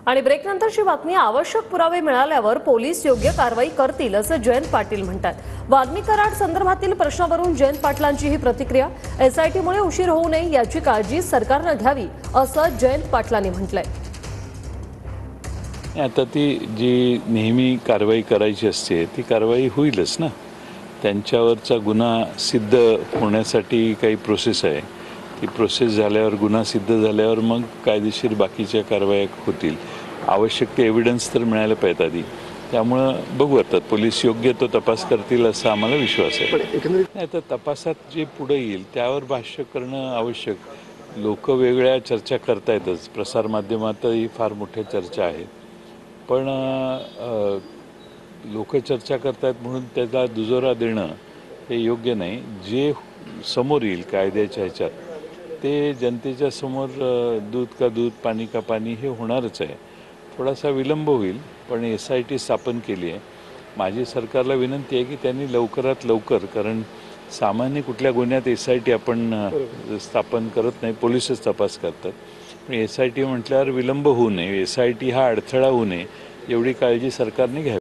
आणि ब्रेकनंतरची बातमी. आवश्यक पुरावे मिळाल्यावर पोलीस योग्य कारवाई करतील असं जयंत पाटील म्हणतात. वाल्मी कराड संदर्भातील प्रश्नावरून जयंत पाटलांची ही प्रतिक्रिया. एसआयटीमुळे उशीर होऊ नये याची काळजी सरकारने घ्यावी असं जयंत पाटलांनी म्हटलंय. आता ती जी नेहमी कारवाई करायची असते ती कारवाई होईलच ना. त्यांच्यावरचा गुन्हा सिद्ध होण्यासाठी काही प्रोसेस आहे. ती प्रोसेस झाल्यावर गुन्हा सिद्ध झाल्यावर मग कायदेशीर बाकीच्या कारवाया होतील. आवश्यक ते एव्हिडन्स तर मिळायला पाहिजे आधी. त्यामुळं बघू आता पोलीस योग्य तो तपास करतील असा आम्हाला विश्वास आहे. नाही तर तपासात जे पुढे येईल त्यावर भाष्य करणं आवश्यक. लोक वेगळ्या चर्चा करतायतच. प्रसारमाध्यमातही फार मोठ्या चर्चा आहेत. पण लोक चर्चा करतायत म्हणून त्याला दुजोरा देणं हे योग्य नाही. जे समोर येईल कायद्याच्या ह्याच्यात ते जनतेच्या समोर दूध का दूध पाणी का पाणी हे होणारच आहे. थोडासा विलंब होईल पण SIT स्थापन केली आहे. माझी सरकारला विनंती आहे की त्यांनी लवकरात लवकर, कारण सामान्य कुठल्या गुन्ह्यात SIT आपण स्थापन करत नाही, पोलिसच तपास करतात. पण SIT म्हटल्यावर विलंब होऊ नये, SIT हा अडथळा होऊ नये एवढी काळजी सरकारने घ्यावी.